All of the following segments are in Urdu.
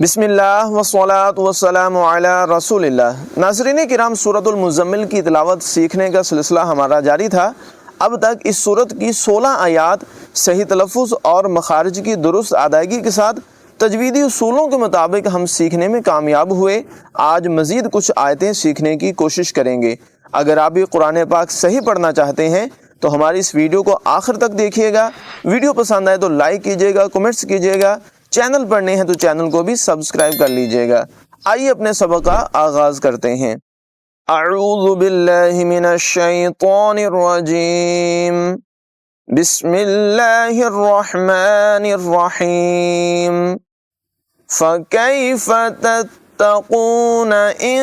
بسم اللہ والصلاۃ والسلام علی رسول اللہ۔ ناظرین کرام، سورۃ المزمل کی تلاوت سیکھنے کا سلسلہ ہمارا جاری تھا۔ اب تک اس سورت کی 16 آیات صحیح تلفظ اور مخارج کی درست ادائیگی کے ساتھ تجویدی اصولوں کے مطابق ہم سیکھنے میں کامیاب ہوئے۔ آج مزید کچھ آیتیں سیکھنے کی کوشش کریں گے۔ اگر آپ بھی قرآن پاک صحیح پڑھنا چاہتے ہیں تو ہماری اس ویڈیو کو آخر تک دیکھیے گا۔ ویڈیو پسند آئے تو لائک کیجیے گا، کمنٹس کیجیے گا۔ چینل پر نئے ہیں تو چینل کو بھی سبسکرائب کر لیجیے گا۔ آئیے اپنے سبق کا آغاز کرتے ہیں۔ اعوذ باللہ من الشیطان الرجیم، بسم اللہ الرحمن الرحیم۔ فَكَيْفَ تَتَّقُونَ إِن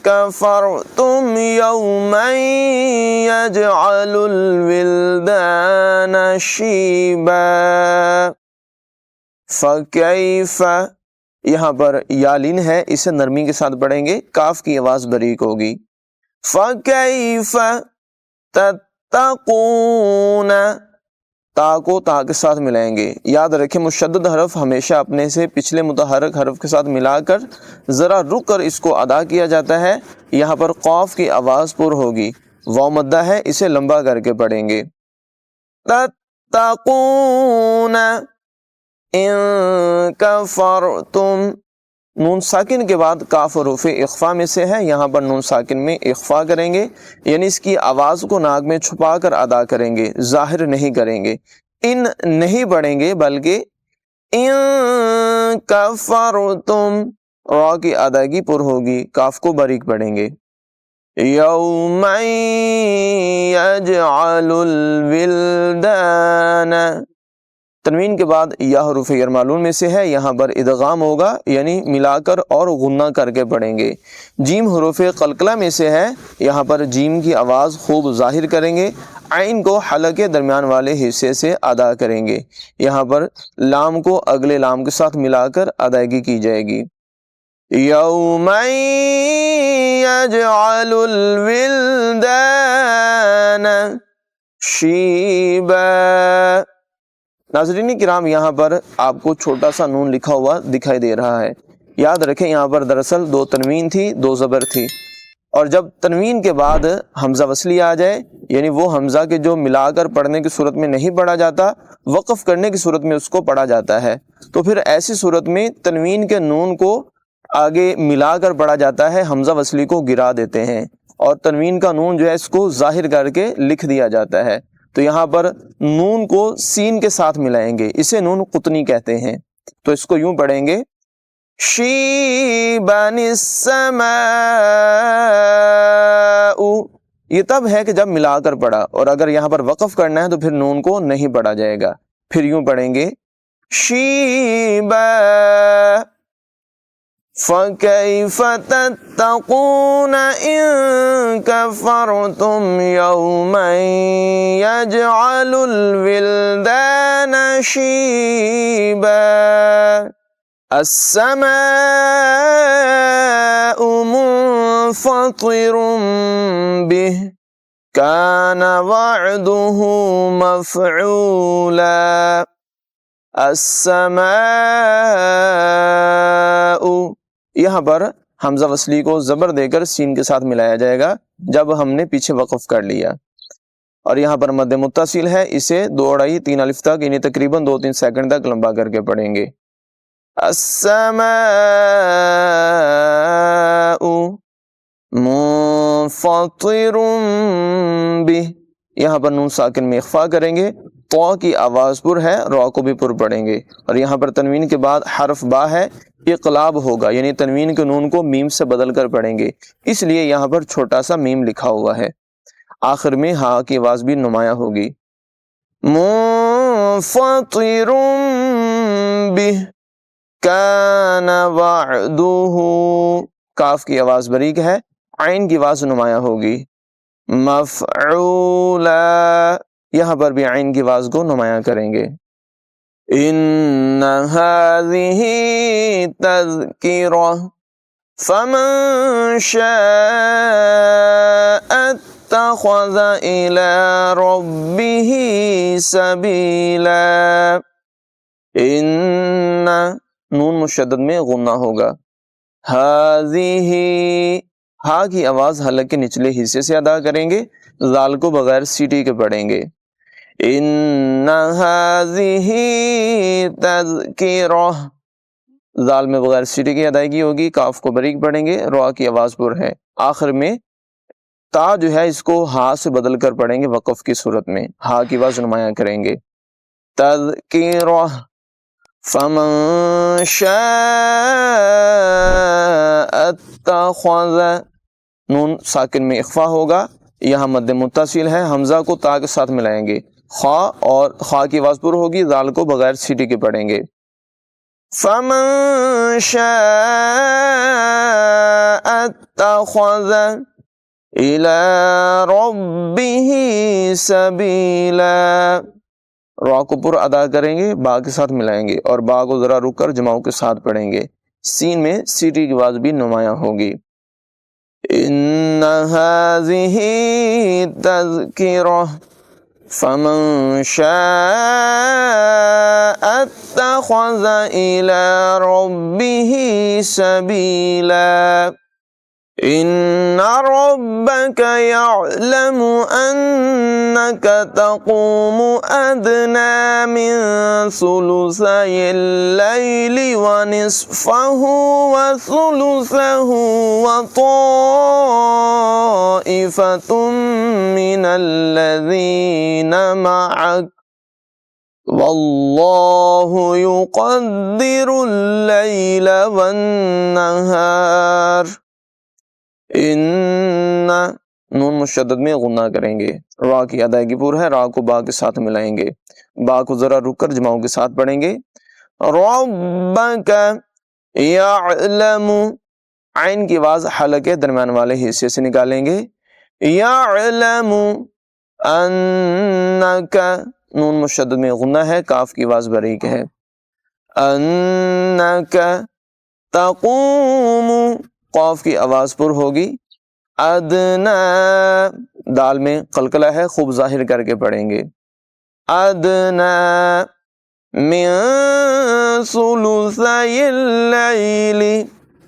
كَفَرْتُمْ يَوْمًا يَجْعَلُ الْوِلْدَانَ شِيبًا۔ فَكَيْفَ یہاں پر یالین ہے، اسے نرمی کے ساتھ پڑھیں گے، کاف کی آواز باریک ہوگی۔ فَكَيْفَ تَتَّقُونَ، تا کو تا کے ساتھ ملائیں گے۔ یاد رکھیں مشدد حرف ہمیشہ اپنے سے پچھلے متحرک حرف کے ساتھ ملا کر ذرا رک کر اس کو ادا کیا جاتا ہے۔ یہاں پر قاف کی آواز پر ہوگی، واو مدہ ہے، اسے لمبا کر کے پڑھیں گے۔ تَتَّقُونَ ان کفرتم، نون ساکن کے بعد کاف حروف اخفا میں سے ہے، یہاں پر نون ساکن میں اخفا کریں گے، یعنی اس کی آواز کو ناک میں چھپا کر ادا کریں گے، ظاہر نہیں کریں گے۔ ان نہیں پڑھیں گے بلکہ ان کفرتم، را کی ادائیگی پر ہوگی، کاف کو باریک پڑھیں گے۔ یوم یجعل الولدان، تنوین کے بعد یا حروف غیر معلوم میں سے ہے، یہاں پر ادغام ہوگا، یعنی ملا کر اور غنہ کر کے پڑھیں گے۔ جیم حروف قلقلہ میں سے ہے، یہاں پر جیم کی آواز خوب ظاہر کریں گے، عین کو حلق کے درمیان والے حصے سے ادا کریں گے۔ یہاں پر لام کو اگلے لام کے ساتھ ملا کر ادائیگی کی جائے گی۔ یوم یجعل الولدان شیبا۔ ناظرین کرام، یہاں پر آپ کو چھوٹا سا نون لکھا ہوا دکھائی دے رہا ہے۔ یاد رکھیں یہاں پر دراصل 2 تنوین تھی، 2 زبر تھی، اور جب تنوین کے بعد حمزہ وصلی آ جائے، یعنی وہ حمزہ کے جو ملا کر پڑھنے کی صورت میں نہیں پڑھا جاتا، وقف کرنے کی صورت میں اس کو پڑھا جاتا ہے، تو پھر ایسی صورت میں تنوین کے نون کو آگے ملا کر پڑھا جاتا ہے، حمزہ وصلی کو گرا دیتے ہیں، اور تنوین کا نون جو ہے اس کو ظاہر کر کے لکھ دیا جاتا ہے۔ تو یہاں پر نون کو سین کے ساتھ ملائیں گے، اسے نون قطنی کہتے ہیں۔ تو اس کو یوں پڑھیں گے، شیبان السماء، یہ تب ہے کہ جب ملا کر پڑھا، اور اگر یہاں پر وقف کرنا ہے تو پھر نون کو نہیں پڑھا جائے گا، پھر یوں پڑھیں گے شیبا۔ فَكَيْفَ تَتَّقُونَ إِن كَفَرْتُمْ يَوْمًا يَجْعَلُ الْوِلْدَانَ شِيبًا۔ السَّمَاءُ مُنفَطِرٌ بِهِ كَانَ وَعْدُهُ مَفْعُولًا۔ السَّمَاءُ، یہاں پر حمزہ وصلی کو زبر دے کر سین کے ساتھ ملایا جائے گا جب ہم نے پیچھے وقف کر لیا، اور یہاں پر مد متصل ہے، اسے 2 اڑائی 3 الف تک، یعنی تقریباً 2-3 سیکنڈ تک لمبا کر کے پڑھیں گے۔ السماء منفطر بہ، یہاں پر نون ساکن میں اخفا کریں گے، تو کی آواز پر ہے، را کو بھی پر پڑھیں گے، اور یہاں پر تنوین کے بعد حرف با ہے، اقلاب ہوگا، یعنی تنوین کے نون کو میم سے بدل کر پڑھیں گے، اس لیے یہاں پر چھوٹا سا میم لکھا ہوا ہے۔ آخر میں ہاں کی آواز بھی نمایاں ہوگی۔ منفطر بہ کان وعدہ، کاف کی آواز باریک ہے، عین کی آواز نمایاں ہوگی۔ مفعولا، یہاں پر بھی عین کی آواز کو نمایاں کریں گے۔ ان هذه تذکرہ فمن شاء اتخذ الى ربه سبیلا۔ ان نون مشدد میں غنہ ہوگا. ہاذی، ہا کی آواز حلق کے نچلے حصے سے ادا کریں گے، ذال کو بغیر سیٹی کے پڑھیں گے. ان ہاذہ تذکرہ، ذال میں بغیر سیٹی کی ادائیگی ہوگی، کاف کو باریک پڑھیں گے، را کی آواز پر ہے. آخر میں تا جو ہے اس کو ہا سے بدل کر پڑھیں گے وقف کی صورت میں، ہا کی آواز نمایاں کریں گے. تذکرہ فمن شاء اتخذ، نون ساکن میں اخفا ہوگا، یہاں مد متصل ہے، حمزہ کو تا کے ساتھ ملائیں گے، خا اور خا کی آواز پر ہوگی، ذال کو بغیر سیٹی کے پڑھیں گے. فمن شاء اتخذ الى ربه سبیلا، را کو پر ادا کریں گے، با کے ساتھ ملائیں گے اور با کو ذرا رک کر جماؤں کے ساتھ پڑھیں گے. سین میں سیٹی کی آواز بھی نمایاں ہوگی. ان هذه تذکرہ فمن شاء اتخذ الى ربه سبیلا. ان ربك يعلم انك تقوم ادنى من ثلثي الليل ونصفه وثلثه وطائفة من الذين معك والله يقدر الليل والنهار. ان، نون مشدد میں غنہ کریں گے، را کی ادائیگی پور ہے، را کو با کے ساتھ ملائیں گے، با کو ذرا رک کر جماؤں کے ساتھ پڑھیں گے. ربک یعلم، عین کی آواز حلق کے درمیان والے حصے سے نکالیں گے. یعلم انک، نون مشدد میں غنہ ہے، کاف کی آواز باریک ہے. انک تقوم، قاف کی آواز پر ہوگی، ادنا، دال میں قلقلہ ہے، خوب ظاہر کر کے پڑھیں گے. ادنا من ثلثی اللیل،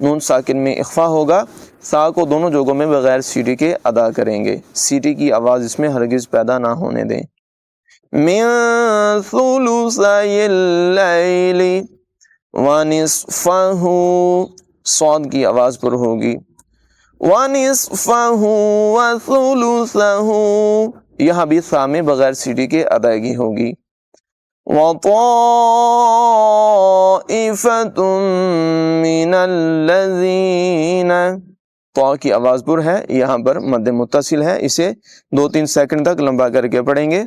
نون ساکن میں اخفا ہوگا، سا کو دونوں جوگوں میں بغیر سیٹی کے ادا کریں گے، سیٹی کی آواز اس میں ہرگز پیدا نہ ہونے دیں. من ثلثی اللیل ونصفہ، صاد کی آواز پر ہوگی، وَنِصْفَهُ وَثُلُثَهُ، یہاں بھی ثا میں بغیر سیٹی کے ادائیگی ہوگی. وَطَائِفَةٌ مِّنَ الَّذِينَ، طا کی آواز پر ہے، یہاں پر مد متصل ہے، اسے 2-3 سیکنڈ تک لمبا کر کے پڑھیں گے.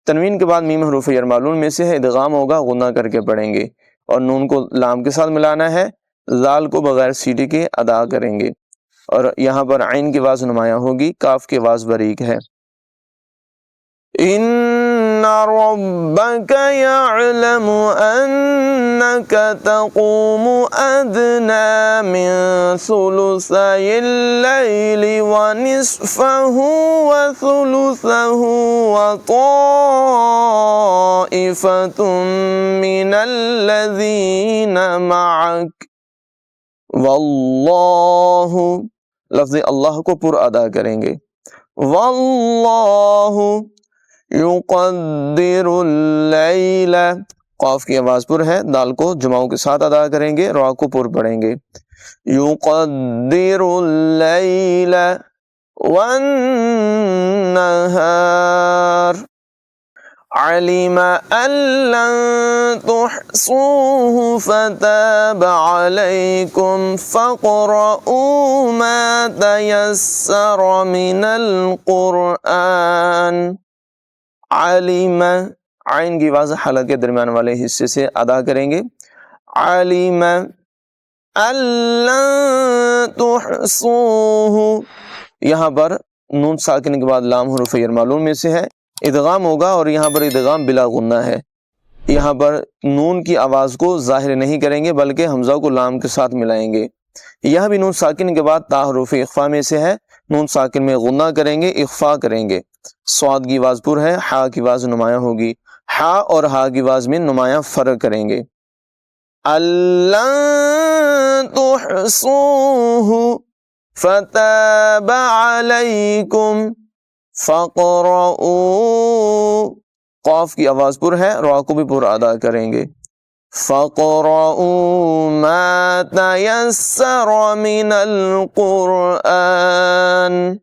تنوین کے بعد میم حروف جر معلوم میں سے ہے، ادغام ہوگا، غنہ کر کے پڑھیں گے اور نون کو لام کے ساتھ ملانا ہے، ذال کو بغیر سیٹی کے ادا کریں گے اور یہاں پر عین کی آواز نمایاں ہوگی، کاف کی آواز باریک ہے. ان ربک یعلم انک تقوم ادنى من ثلثی اللیل ونصفه وثلثه وطائفة من الذین معک واللہ، لفظ اللہ کو پر ادا کریں گے. واللہ یقدر اللیل، قاف کی آواز پر ہے، دال کو جماؤں کے ساتھ ادا کریں گے، را کو پر پڑھیں گے. یقدر اللیل والنہار، علم ان لن تحصوه فتاب علیکم فاقرؤوا ما تیسر من القرآن. علم، عین کی آواز حلق کے درمیان والے حصے سے ادا کریں گے. علم ان لن تحصوه، یہاں پر نون ساکن کے بعد لام حروف جر معلوم میں سے ہے، ادغام ہوگا اور یہاں پر ادغام بلا غنہ ہے. یہاں پر نون کی آواز کو ظاہر نہیں کریں گے بلکہ حمزہ کو لام کے ساتھ ملائیں گے. یہاں بھی نون ساکن کے بعد تا حروف اخفا میں سے ہے، نون ساکن میں غنہ کریں گے، اخفا کریں گے. صاد کی آواز پر ہے، ہا کی آواز نمایاں ہوگی، ہا اور ہا کی آواز میں نمایاں فرق کریں گے. أَلَّن تُحْصُوهُ فَتَابَ عَلَيْكُمْ فَاقْرَؤُوا. قاف کی آواز پر ہے، را کو بھی پر ادا کریں گے. فَاقْرَؤُوا مَا تَيَسَّرَ مِنَ الْقُرْآنِ.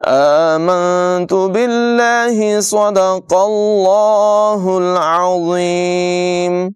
آمنت باللہ صدق اللہ العظیم.